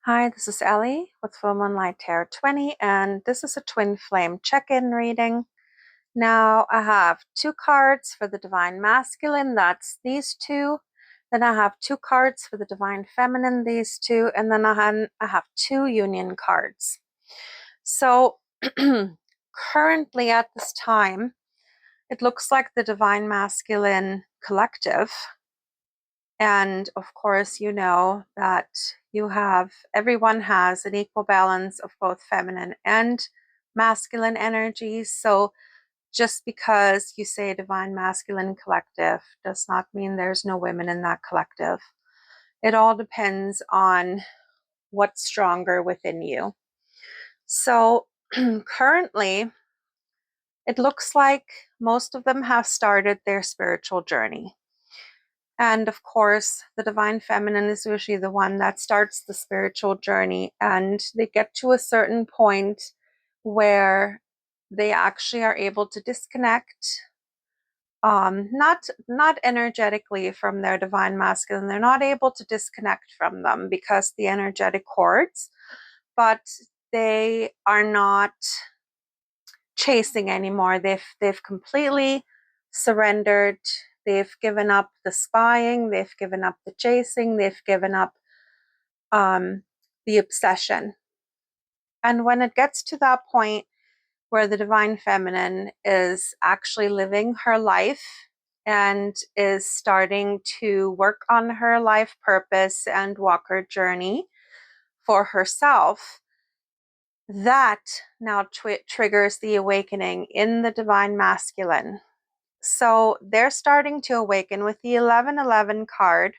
Hi, this is Ellie with Full Moonlight Tarot 20, and this is a twin flame check-in reading. Now, I have two cards for the Divine Masculine, that's these two. Then I have two cards for the Divine Feminine, these two, and then I have two Union cards. So, currently at this time, it looks like the Divine Masculine Collective. And of course, you know that everyone has an equal balance of both feminine and masculine energies. So just because you say Divine Masculine Collective does not mean there's no women in that collective. It all depends on what's stronger within you. So currently, it looks like most of them have started their spiritual journey. And of course, the Divine Feminine is usually the one that starts the spiritual journey, and they get to a certain point where they actually are able to disconnect, not energetically from their Divine Masculine. They're not able to disconnect from them because the energetic cords, but they are not chasing anymore. They've completely surrendered. They've given up the spying. They've given up the chasing. They've given up the obsession. And when it gets to that point where the Divine Feminine is actually living her life and is starting to work on her life purpose and walk her journey for herself, that now triggers the awakening in the Divine Masculine. So they're starting to awaken with the 1111 card.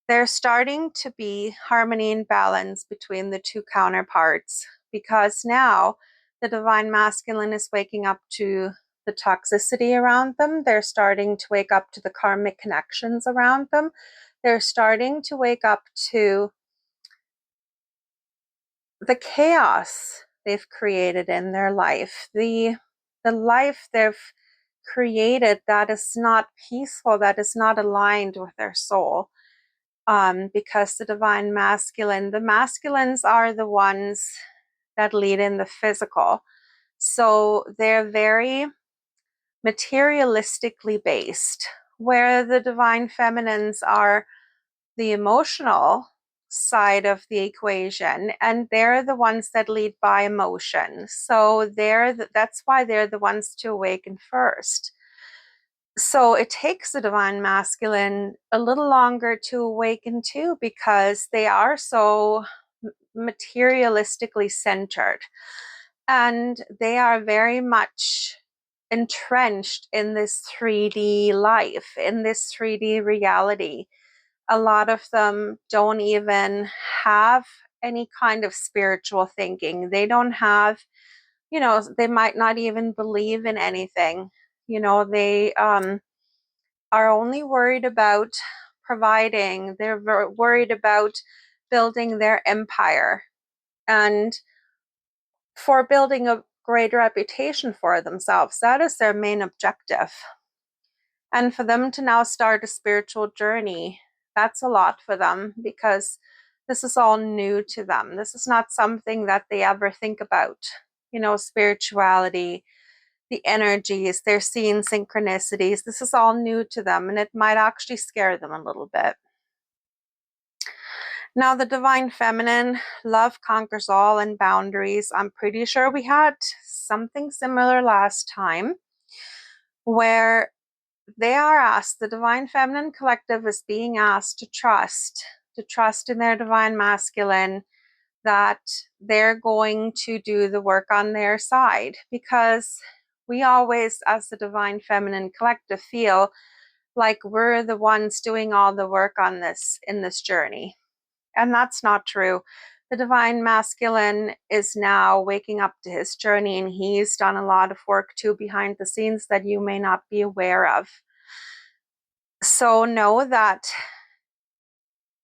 They're starting to be harmony and balance between the two counterparts, because now the Divine Masculine is waking up to the toxicity around them. They're starting to wake up to the karmic connections around them. They're starting to wake up to the chaos they've created in their life, the life they've created that is not peaceful, that is not aligned with their soul. Because the Divine Masculine, the masculines are the ones that lead in the physical. So they're very materialistically based, where the Divine Feminines are the emotional side of the equation, and they're the ones that lead by emotion. So that's why they're the ones to awaken first. So it takes the Divine Masculine a little longer to awaken too, because they are so materialistically centered, and they are very much entrenched in this 3D life, in this 3D reality. A lot of them don't even have any kind of spiritual thinking. They don't have, they might not even believe in anything. They are only worried about providing. They're worried about building their empire and for building a great reputation for themselves. That is their main objective. And for them to now start a spiritual journey, that's a lot for them, because this is all new to them. This is not something that they ever think about. Spirituality, the energies, they're seeing synchronicities. This is all new to them, and it might actually scare them a little bit. Now, the Divine Feminine, love conquers all and boundaries. I'm pretty sure we had something similar last time, where they are asked, the Divine Feminine Collective is being asked to trust in their Divine Masculine, that they're going to do the work on their side, because we always, as the Divine Feminine Collective, feel like we're the ones doing all the work on this in this journey. And that's not true. The Divine Masculine is now waking up to his journey, and he's done a lot of work too behind the scenes that you may not be aware of. So know that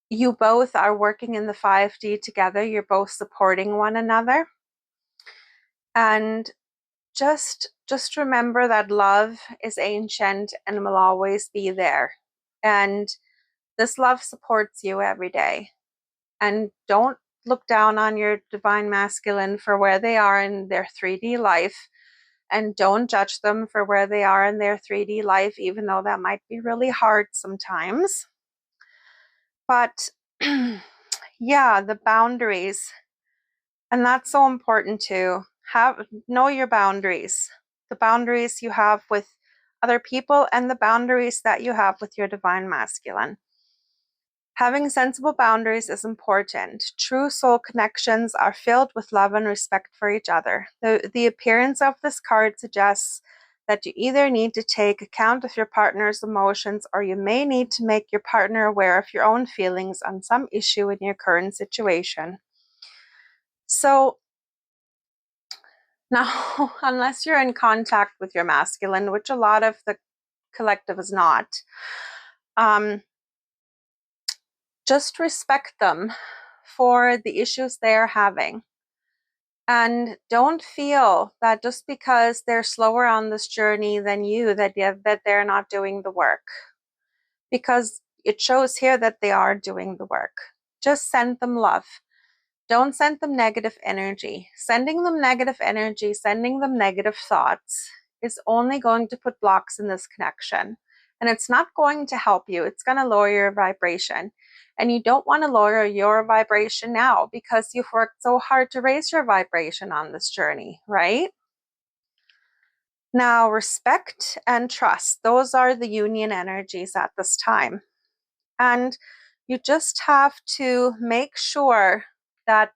you both are working in the 5D together. You're both supporting one another. And just remember that love is ancient and will always be there. And this love supports you every day. and don't look down on your divine masculine for where they are in their 3D life, and don't judge them for where they are in their 3D life, even though that might be really hard sometimes. But yeah, the boundaries, and that's so important too. Know your boundaries, the boundaries you have with other people and the boundaries that you have with your divine masculine. Having sensible boundaries is important. True soul connections are filled with love and respect for each other. The appearance of this card suggests that you either need to take account of your partner's emotions, or you may need to make your partner aware of your own feelings on some issue in your current situation. So now, unless you're in contact with your masculine, which a lot of the collective is not, just respect them for the issues they're having. And don't feel that just because they're slower on this journey than you, that they're not doing the work. Because it shows here that they are doing the work. Just send them love. Don't send them negative energy. Sending them negative energy, sending them negative thoughts is only going to put blocks in this connection. And it's not going to help you. It's going to lower your vibration. And you don't want to lower your vibration now, because you've worked so hard to raise your vibration on this journey, right? Now, respect and trust, those are the union energies at this time. And you just have to make sure that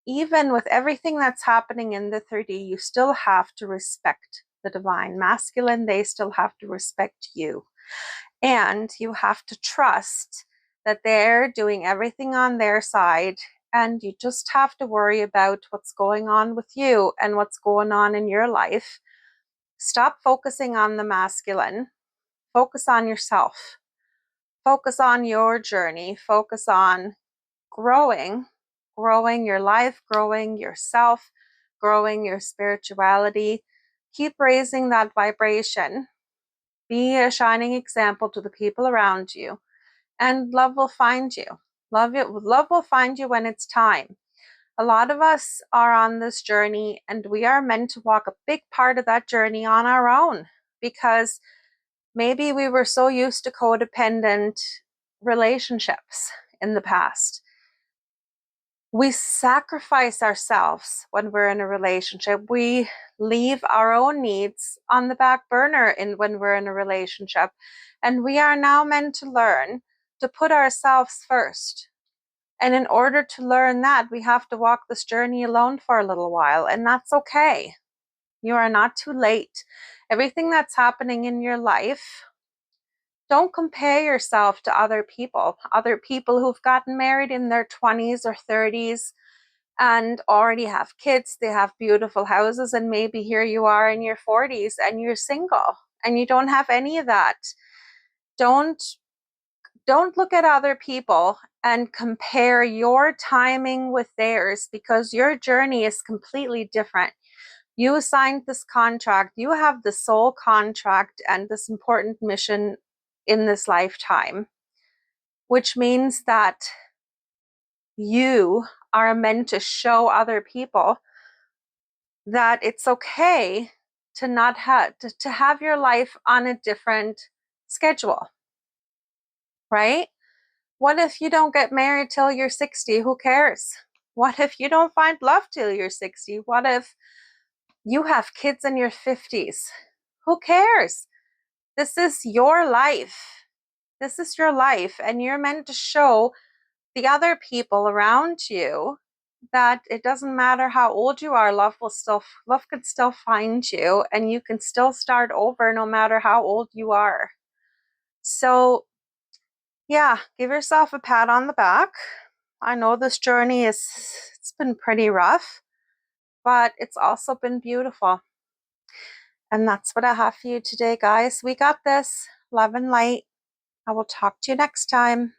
even with everything that's happening in the 3D, you still have to respect the divine masculine. They still have to respect you. And you have to trust that they're doing everything on their side. And you just have to worry about what's going on with you and what's going on in your life. Stop focusing on the masculine. Focus on yourself. Focus on your journey. Focus on growing your life, growing yourself, growing your spirituality. Keep raising that vibration. Be a shining example to the people around you, and love will find you. Love will find you when it's time. A lot of us are on this journey, and we are meant to walk a big part of that journey on our own, because maybe we were so used to codependent relationships in the past. We sacrifice ourselves when we're in a relationship. We leave our own needs on the back burner when we're in a relationship. And we are now meant to learn to put ourselves first. And in order to learn that, we have to walk this journey alone for a little while. And that's okay. You are not too late. Everything that's happening in your life, don't compare yourself to other people who've gotten married in their 20s or 30s and already have kids. They have beautiful houses, and maybe here you are in your 40s and you're single and you don't have any of that. Don't look at other people and compare your timing with theirs, because your journey is completely different. You signed this contract. You have the soul contract and this important mission in this lifetime, which means that you are meant to show other people that it's okay to not have to have your life on a different schedule, right? What if you don't get married till you're 60? Who cares? What if you don't find love till you're 60? What if you have kids in your 50s? Who cares? This is your life. This is your life, and you're meant to show the other people around you that it doesn't matter how old you are, love could still find you, and you can still start over no matter how old you are. So yeah, give yourself a pat on the back. I know this journey it's been pretty rough, but it's also been beautiful. And that's what I have for you today, guys. We got this. Love and light. I will talk to you next time.